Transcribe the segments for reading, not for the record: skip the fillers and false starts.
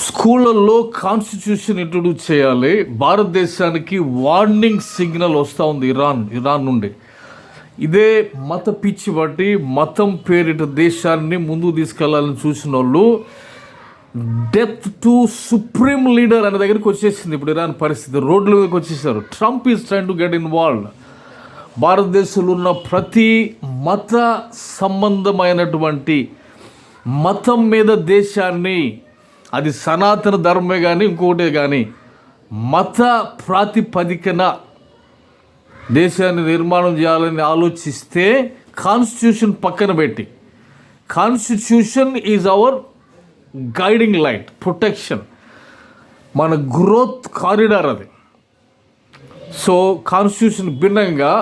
స్కూళ్ళల్లో constitution introduce చేయాలి. భారతదేశానికి వార్నింగ్ సిగ్నల్ వస్తూ ఉంది ఇరాన్ నుండి. ఇదే మత పిచ్చి బట్టి మతం పేరిట దేశాన్ని ముందుకు తీసుకెళ్లాలని చూసిన వాళ్ళు డెత్ టు సుప్రీం లీడర్ అనే దగ్గరికి వచ్చేసింది. ఇప్పుడు ఇరాన్ పరిస్థితి రోడ్ల మీదకి వచ్చేసారు. Trump is train to get involved. భారతదేశంలో ఉన్న ప్రతి మత సంబంధమైనటువంటి మతం మీద దేశాన్ని, అది సనాతన ధర్మే కానీ ఇంకొకటే కానీ, మత ప్రాతిపదికన దేశాన్ని నిర్మాణం చేయాలని ఆలోచిస్తే కాన్స్టిట్యూషన్ పక్కన పెట్టి, constitution is our guiding light, protection, మన గ్రోత్ కారిడార్ అది. సో కాన్స్టిట్యూషన్ భిన్నంగా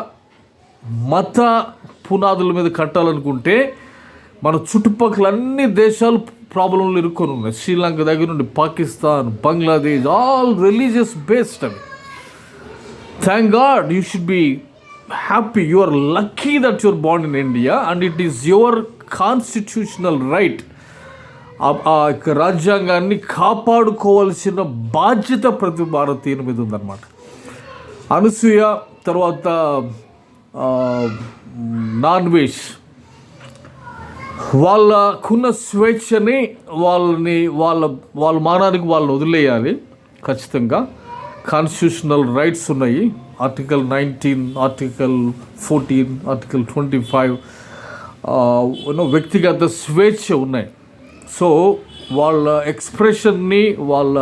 మత పునాదుల మీద కట్టాలనుకుంటే మన చుట్టుపక్కల అన్ని దేశాలు ప్రాబ్లంలు ఇరుక్కొని ఉన్నాయి. శ్రీలంక దగ్గర నుండి Pakistan, Bangladesh, all religious based అవి. Thank God, you should be happy, you are lucky that your born in India and it is your constitutional right. ఆ రాజ్యాంగాన్ని కాపాడుకోవాల్సిన బాధ్యత ప్రతి భారతీయుని మీద ఉందన్నమాట. అనసూయ తర్వాత నాన్ వెజ్, వాళ్ళకున్న స్వేచ్ఛని వాళ్ళ మానానికి వాళ్ళని వదిలేయాలి. ఖచ్చితంగా కాన్స్టిట్యూషనల్ రైట్స్ ఉన్నాయి. ఆర్టికల్ 19, ఆర్టికల్ 14, ఆర్టికల్ 25 వ్యక్తిగత స్వేచ్ఛ ఉన్నాయి. సో వాళ్ళ ఎక్స్ప్రెషన్ని, వాళ్ళ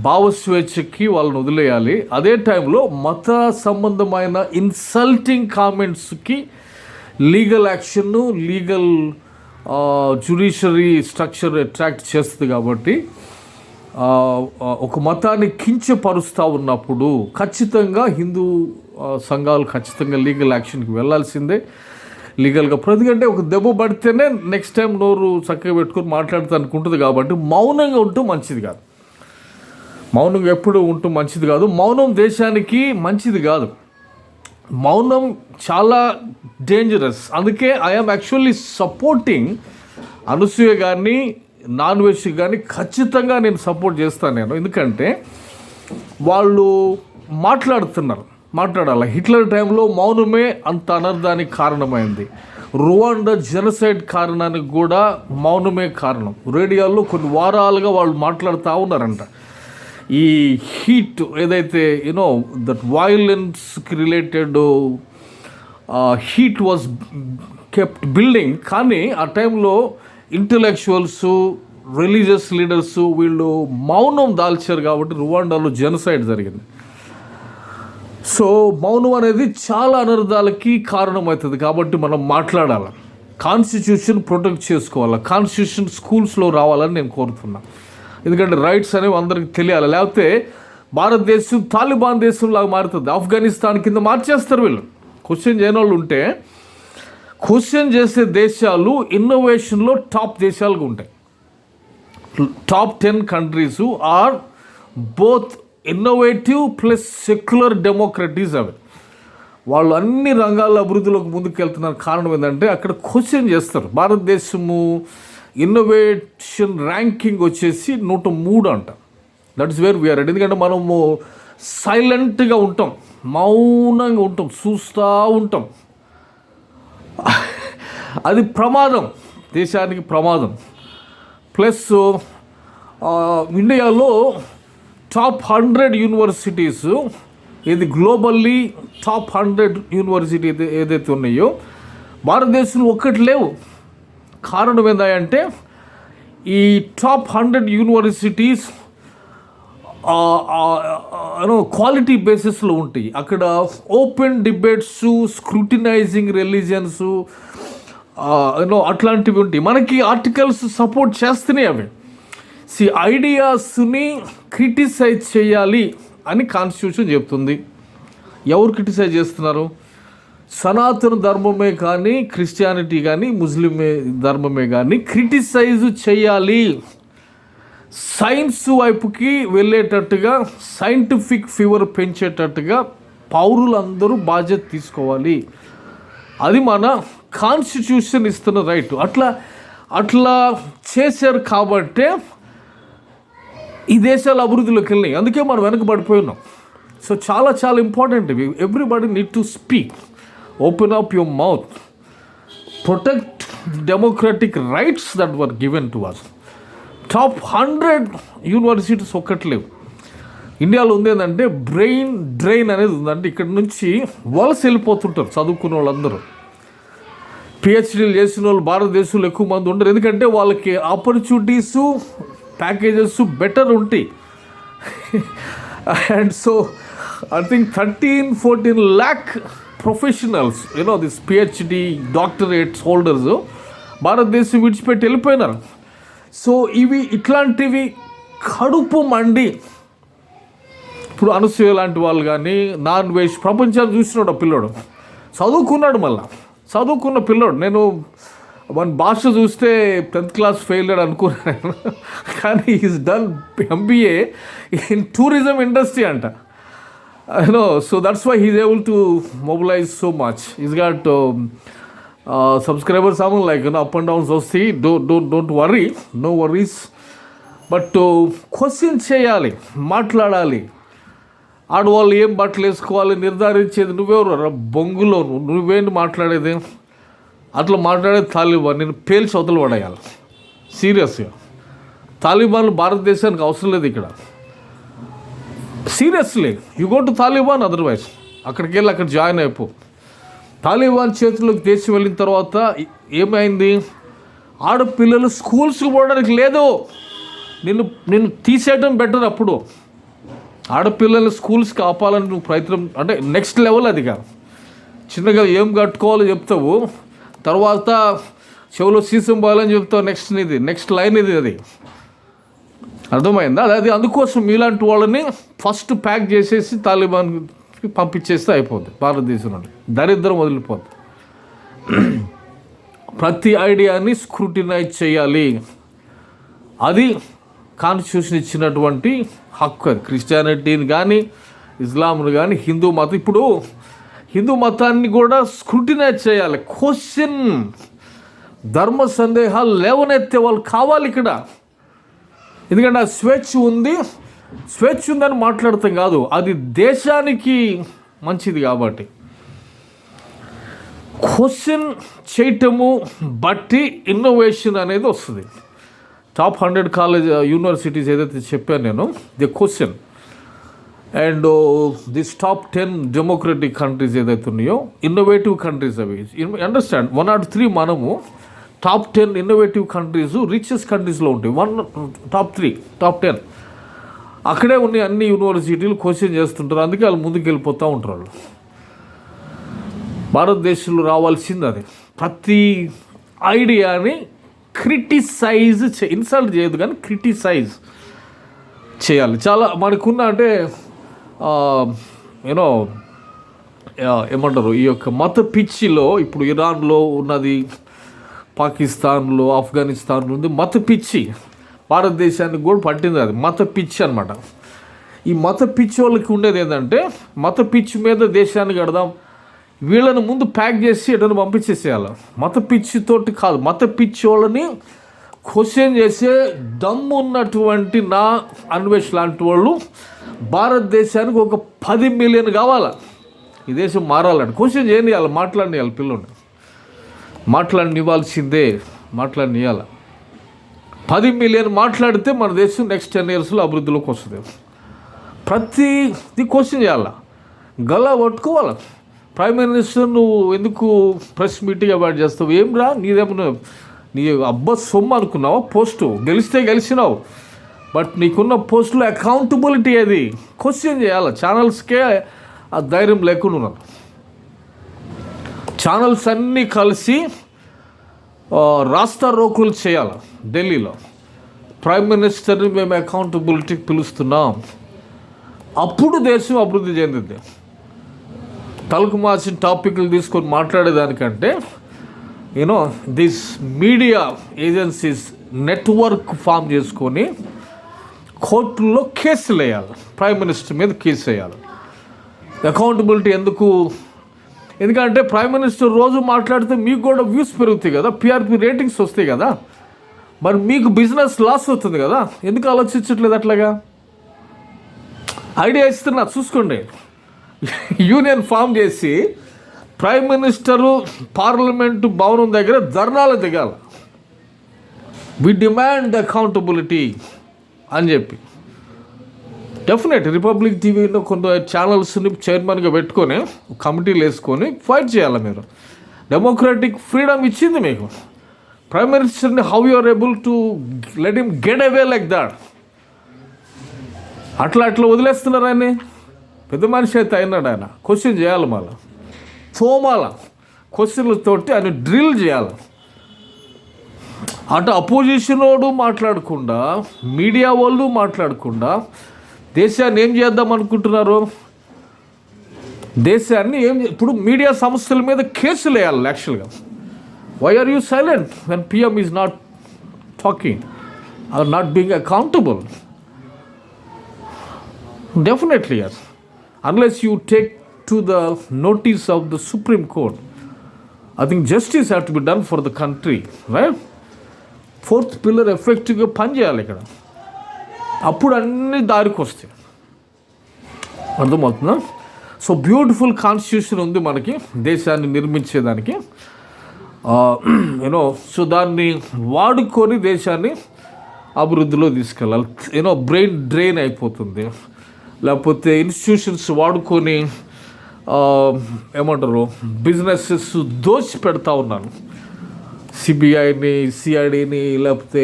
భావస్వేచ్ఛకి వాళ్ళని వదిలేయాలి. అదే టైంలో మత సంబంధమైన ఇన్సల్టింగ్ కామెంట్స్కి legal action, legal judiciary structure attract చేస్తుంది. కాబట్టి ఒక మతాన్ని కించపరుస్తూ ఉన్నప్పుడు ఖచ్చితంగా హిందూ సంఘాలు ఖచ్చితంగా లీగల్ యాక్షన్కి వెళ్ళాల్సిందే. లీగల్గా ఎందుకంటే ఒక దెబ్బ పడితేనే నెక్స్ట్ టైం నోరు చక్కగా పెట్టుకొని మాట్లాడుతూ అనుకుంటుంది. కాబట్టి మౌనంగా ఉంటూ మంచిది కాదు. మౌనంగా ఎప్పుడు ఉంటూ మంచిది కాదు. మౌనం దేశానికి మంచిది కాదు. మౌనం చాలా డేంజరస్. అందుకే ఐఎమ్ యాక్చువల్లీ సపోర్టింగ్ అనసూయ గారిని, నాన్ వెజ్ కానీ ఖచ్చితంగా నేను సపోర్ట్ చేస్తాను నేను. ఎందుకంటే వాళ్ళు మాట్లాడాలి. హిట్లర్ టైంలో మౌనమే అంత అనర్థానికి కారణమైంది. రువాండా జెనసైడ్ కారణానికి కూడా మౌనమే కారణం. రేడియోలో కొన్ని వారాలుగా వాళ్ళు మాట్లాడుతూ ఉన్నారంట. ఈ హీట్ ఏదైతే దట్ వయలెన్స్కి related heat was kept building. కానీ ఆ టైంలో ఇంటలెక్చువల్స్, రిలీజియస్ లీడర్స్ వీళ్ళు మౌనం దాల్చారు కాబట్టి రువాండాలో జెనసైడ్ జరిగింది. సో మౌనం అనేది చాలా అనర్థాలకి కారణమవుతుంది. కాబట్టి మనం మాట్లాడాలి. కాన్స్టిట్యూషన్ ప్రొటెక్ట్ చేసుకోవాలి. కాన్స్టిట్యూషన్ స్కూల్స్లో రావాలని నేను కోరుతున్నాను. ఎందుకంటే రైట్స్ అనేవి అందరికి తెలియాలి. లేకపోతే భారతదేశం తాలిబాన్ దేశంలాగా మారుతుంది. ఆఫ్ఘనిస్తాన్ కింద మార్చేస్తారు వీళ్ళు. క్వశ్చన్ చేయని వాళ్ళు ఉంటే, క్వశ్చన్ చేసే దేశాలు ఇన్నోవేషన్లో టాప్ దేశాలుగా ఉంటాయి. Top 10 countries are both innovative plus secular democracies. అవి వాళ్ళు అన్ని రంగాల అభివృద్ధిలోకి ముందుకు వెళ్తున్నారు. కారణం ఏంటంటే అక్కడ క్వశ్చన్ చేస్తారు. భారతదేశము ఇన్నోవేషన్ ర్యాంకింగ్ వచ్చేసి 103 అంట. That is where we are. ఎందుకంటే మనము సైలెంట్గా ఉంటాం, మౌనంగా ఉంటాం, చూస్తూ ఉంటాం. అది ప్రమాదం, దేశానికి ప్రమాదం. ప్లస్ ఇండియాలో టాప్ 100 యూనివర్సిటీస్, ఇది గ్లోబల్లీ టాప్ 100 యూనివర్సిటీ ఏదైతే ఉన్నాయో భారతదేశంలో ఒక్కటి లేవు. కారణం ఏంటంటే ఈ టాప్ 100 యూనివర్సిటీస్ క్వాలిటీ బేసిస్లో ఉంటాయి. అక్కడ ఓపెన్ డిబేట్స్, స్క్రూటినైజింగ్ రిలీజియన్స్ అట్లాంటివి ఉంటాయి. మనకి ఆర్టికల్స్ సపోర్ట్ చేస్తున్నాయి. అవి ఐడియాస్ని క్రిటిసైజ్ చేయాలి అని కాన్స్టిట్యూషన్ చెప్తుంది. ఎవరు క్రిటిసైజ్ చేస్తున్నారు? సనాతన ధర్మమే కానీ, క్రిస్టియానిటీ కానీ, ముస్లిం ధర్మమే కానీ క్రిటిసైజ్ చేయాలి. సైన్స్ వైపుకి వెళ్ళేటట్టుగా, సైంటిఫిక్ ఫీవర్ పెంచేటట్టుగా పౌరులందరూ బాధ్యత తీసుకోవాలి. అది మన కాన్స్టిట్యూషన్ ఇస్తున్న రైట్. అట్లా చేశారు కాబట్టే ఈ దేశాల అభివృద్ధిలోకి వెళ్ళినాయి. అందుకే మనం వెనకబడిపోయి ఉన్నాం. సో చాలా చాలా ఇంపార్టెంట్ ఇవి. Everybody need to speak, open up your mouth, protect democratic rights that were given to us. Top 100 universities ఒక్కటి లేవు. ఇండియాలో ఉంది ఏంటంటే బ్రెయిన్ డ్రైన్ అనేది ఉందంటే ఇక్కడ నుంచి వలస వెళ్ళిపోతుంటారు చదువుకున్న వాళ్ళందరూ. పిహెచ్డీలు చేసిన వాళ్ళు భారతదేశంలో ఎక్కువ మంది ఉండరు, ఎందుకంటే వాళ్ళకి ఆపర్చునిటీసు ప్యాకేజెస్ బెటర్ ఉంటాయి. And so I think 13-14 lakh professionals this PhD doctorates holders భారతదేశం విడిచిపెట్టి వెళ్ళిపోయినారు. సో ఇట్లాంటివి కడుపు మండి ఇప్పుడు అనసూయ లాంటి వాళ్ళు కానీ నాన్ వెజ్ ప్రపంచాన్ని చూసినాడు ఆ పిల్లోడు, చదువుకున్నాడు, మళ్ళీ చదువుకున్న పిల్లోడు. నేను మన భాష చూస్తే 10th class ఫెయిల్ అనుకున్నాను, కానీ is done MBA in tourism industry అంట. So that's why he's able to mobilise so much. Is got subscribers ఆమె లైక్ అప్ అండ్ డౌన్స్ వస్తాయి. Don't worry, no worries. But question చేయాలి, మాట్లాడాలి. ఆడవాళ్ళు ఏం బట్టలు వేసుకోవాలి నిర్ధారించేది నువ్వెవరు? బొంగులో నువ్వేంటి మాట్లాడేది? అట్లా మాట్లాడేది తాలిబాన్. నేను పేల్చి అవతలు పడేయాలి సీరియస్గా. తాలిబాన్లు భారతదేశానికి అవసరం లేదు ఇక్కడ. Seriously you go to Taliban, otherwise అక్కడికి వెళ్ళి అక్కడ జాయిన్ అయిపో. తాలిబాన్ చేతుల్లోకి దేశం వెళ్ళిన తర్వాత ఏమైంది? ఆడపిల్లలు స్కూల్స్కి పోవడానికి లేదు. నిన్ను తీసేయడం బెటర్. అప్పుడు ఆడపిల్లలు స్కూల్స్కి ఆపాలని నువ్వు ప్రయత్నం, అంటే నెక్స్ట్ లెవెల్ అది కాదు. చిన్నగా ఏం కట్టుకోవాలో చెప్తావు, తర్వాత చెవులో సీసం పోవాలని చెప్తావు. నెక్స్ట్ లైన్ ఇది. అది అర్థమైందా? అది అందుకోసం మీలాంటి వాళ్ళని ఫస్ట్ ప్యాక్ చేసేసి తాలిబాన్కి పంపించేస్తే అయిపోద్ది. భారతదేశం నుండి దరిద్రం వదిలిపోద్ది. ప్రతి ఐడియాని స్క్రూటినైజ్ చేయాలి. అది కాన్స్టిట్యూషన్ ఇచ్చినటువంటి హక్కు. అది క్రిస్టియానిటీని కానీ ఇస్లాంను కానీ హిందూ మతం. ఇప్పుడు హిందూ మతాన్ని కూడా స్క్రూటినైజ్ చేయాలి. క్వశ్చన్, ధర్మ సందేహాలు లేవనెత్తే వాళ్ళు కావాలి ఇక్కడ. ఎందుకంటే ఆ స్వేచ్ఛ ఉందని మాట్లాడతాం కాదు, అది దేశానికి మంచిది కాబట్టి. క్వశ్చన్ చేయటము బట్టి ఇన్నోవేషన్ అనేది వస్తుంది. టాప్ 100 యూనివర్సిటీస్ ఏదైతే చెప్పాను నేను, the question. And this top 10 democratic countries ఏదైతే ఉన్నాయో, ఇన్నోవేటివ్ కంట్రీస్ అవి. అండర్స్టాండ్, 1 or 3 మనము టాప్ 10 ఇన్నోవేటివ్ కంట్రీస్ రిచెస్ట్ కంట్రీస్లో ఉంటాయి. టాప్ 3, టాప్ 10 అక్కడే ఉన్నాయి. అన్ని యూనివర్సిటీలు క్వశ్చన్ చేస్తుంటారు, అందుకే వాళ్ళు ముందుకు వెళ్ళిపోతూ ఉంటారు. వాళ్ళు భారతదేశంలో రావాల్సింది అది. ప్రతి ఐడియాని క్రిటిసైజ్ ఇన్సల్ట్ చేయదు కానీ క్రిటిసైజ్ చేయాలి. చాలా మనకున్న అంటే ఏమంటారు, ఈ యొక్క మత పిచ్చిలో ఇప్పుడు ఇరాన్లో ఉన్నది, పాకిస్తాన్లో, ఆఫ్ఘనిస్తాన్లో ఉంది మత పిచ్చి. భారతదేశానికి కూడా పట్టింది అది మత పిచ్చి అనమాట. ఈ మత పిచ్చి వాళ్ళకి ఉండేది ఏంటంటే, మత పిచ్చి మీద దేశాన్ని కడదాం, వీళ్ళని ముందు ప్యాక్ చేసి ఎటను పంపించేసేయాలి. మత పిచ్చితోటి కాదు, మత పిచ్చి వాళ్ళని క్వశ్చన్ చేసే దమ్ము ఉన్నటువంటి నా అన్వేష్ లాంటి వాళ్ళు భారతదేశానికి ఒక 10 million కావాలా. ఈ దేశం మారాలంటే క్వశ్చన్ చేయనియాలి, మాట్లాడినియాలి. పిల్లల్ని మాట్లాడినివ్వాల్సిందే, మాట్లాడినియాలి. 10 million మాట్లాడితే మన దేశం నెక్స్ట్ 10 yearsలో అభివృద్ధిలోకి వస్తుంది. ప్రతిది క్వశ్చన్ చేయాలి, గల్లా పట్టుకోవాలి. ప్రైమ్ మినిస్టర్ నువ్వు ఎందుకు ప్రెస్ మీటింగ్ అవాయిడ్ చేస్తావు? ఏం రా నీదేమన్నా నీ అబ్బా సొమ్ము అనుకున్నావు? పోస్టు గెలిస్తే గెలిచినావు, బట్ నీకున్న పోస్టులో అకౌంటబిలిటీ అది క్వశ్చన్ చేయాలి. ఛానల్స్కే ఆ ధైర్యం లేకుండా ఉన్నారు. ఛానల్స్ అన్నీ కలిసి రాస్తా రోకులు చేయాలి ఢిల్లీలో. ప్రైమ్ మినిస్టర్ని మేము అకౌంటబిలిటీకి పిలుస్తున్నాం, అప్పుడు దేశం అభివృద్ధి చెందింది. తలకు మార్చిన టాపిక్లు తీసుకొని మాట్లాడేదానికంటే this media agencies network form చేసుకొని కోర్టుల్లో కేసులు వేయాలి, ప్రైమ్ మినిస్టర్ మీద కేసు వేయాలి. అకౌంటబిలిటీ ఎందుకు? ఎందుకంటే ప్రైమ్ మినిస్టర్ రోజు మాట్లాడితే మీకు కూడా వ్యూస్ పెరుగుతాయి కదా, PRP రేటింగ్స్ వస్తాయి కదా. మరి మీకు బిజినెస్ లాస్ అవుతుంది కదా, ఎందుకు ఆలోచించట్లేదు అట్లాగా? ఐడియా ఇస్తున్నా, చూసుకోండి. యూనియన్ ఫామ్ చేసి ప్రైమ్ మినిస్టరు పార్లమెంటు భవనం దగ్గర ధర్నాలు దిగాల, వి డిమాండ్ అకౌంటబిలిటీ అని చెప్పి. డెఫినెట్ రిపబ్లిక్ టీవీలో కొంత ఛానల్స్ని చైర్మన్గా పెట్టుకొని కమిటీలు వేసుకొని ఫైట్ చేయాలి. మీరు డెమోక్రటిక్ ఫ్రీడమ్ ఇచ్చింది మీకు. ప్రైమ్ మినిస్టర్ని how you are able to let him get away like that? అట్లా వదిలేస్తున్నారు ఆయన్ని. పెద్ద మనిషి అయితే అయినాడు ఆయన. క్వశ్చన్ చేయాలి, మళ్ళీ తోమాల క్వశ్చన్లతోటి ఆయన డ్రిల్ చేయాలి. అటు అపోజిషన్ వాడు మాట్లాడకుండా, మీడియా వాళ్ళు మాట్లాడకుండా దేశాన్ని ఏం చేద్దాం అనుకుంటున్నారు? దేశాన్ని ఇప్పుడు మీడియా సంస్థల మీద కేసులు వేయాలి యాక్చువల్గా. Why are you silent when PM is not talking or not being accountable? Definitely yes. Unless you take to the notice of the Supreme Court, I think justice have to be done for the country, right? Fourth pillar effectively పనిచేయాలి ఇక్కడ. అప్పుడు అన్ని దారికి వస్తాయి. అర్థమవుతుందా? So beautiful constitution ఉంది మనకి దేశాన్ని నిర్మించేదానికి. సో దాన్ని వాడుకొని దేశాన్ని అభివృద్ధిలో తీసుకెళ్ళాలి. బ్రెయిన్ డ్రైన్ అయిపోతుంది. లేకపోతే ఇన్స్టిట్యూషన్స్ వాడుకొని ఏమంటారు బిజినెసెస్ దోచి పెడతా ఉన్నాను. సిబిఐని, సిఐడిని, లేకపోతే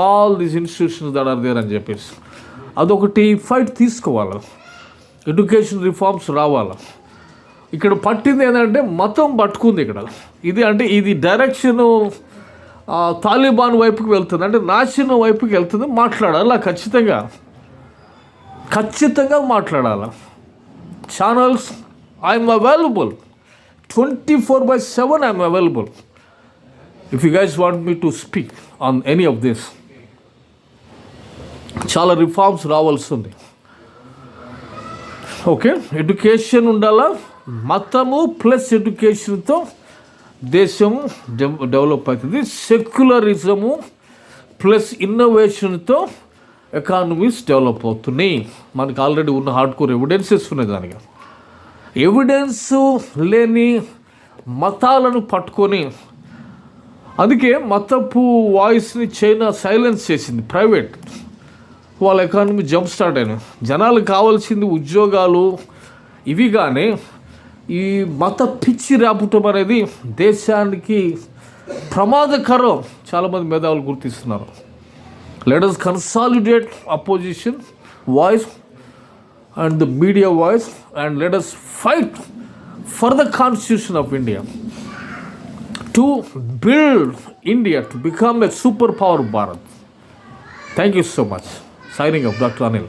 all these institutions that are there అని చెప్పేసి అదొకటి ఫైట్ తీసుకోవాలి. ఎడ్యుకేషన్ రిఫార్మ్స్ రావాలి. ఇక్కడ పట్టింది ఏంటంటే మతం పట్టుకుంది ఇక్కడ. ఇది డైరెక్షను తాలిబాన్ వైపుకి వెళ్తుంది, అంటే నాశనం వైపుకి వెళ్తుంది. మాట్లాడాలి ఖచ్చితంగా మాట్లాడాలి. Channels I'm available 24/7. I'm available if you guys want me to speak on any of this. చాలా రిఫార్మ్స్ రావాల్సి ఉంది. ఓకే, ఎడ్యుకేషన్ ఉండాలా. మతము ప్లస్ ఎడ్యుకేషన్తో దేశం డెవలప్ అవుతుంది. సెక్యులరిజము ప్లస్ ఇన్నోవేషన్తో ఎకానమీస్ డెవలప్ అవుతున్నాయి. మనకు ఆల్రెడీ ఉన్న హార్డ్ కోర్ ఎవిడెన్సెస్ ఉన్నాయి. దానికి ఎవిడెన్స్ లేని మతాలను పట్టుకొని, అందుకే మతపు వాయిస్ని చైనా సైలెన్స్ చేసింది. ప్రైవేట్ వాళ్ళ ఎకానమీ జంప్ స్టార్ట్ అయినాయి. జనాలకు కావాల్సింది ఉద్యోగాలు ఇవి, కానీ ఈ మత పిచ్చి రేపటం అనేది దేశానికి ప్రమాదకరం. చాలామంది మేధావులు గుర్తిస్తున్నారు. Let us consolidate opposition voice and the media voice, and let us fight for the Constitution of India to build India to become a superpower Bharat. Thank you so much. Signing off, Dr. Anil.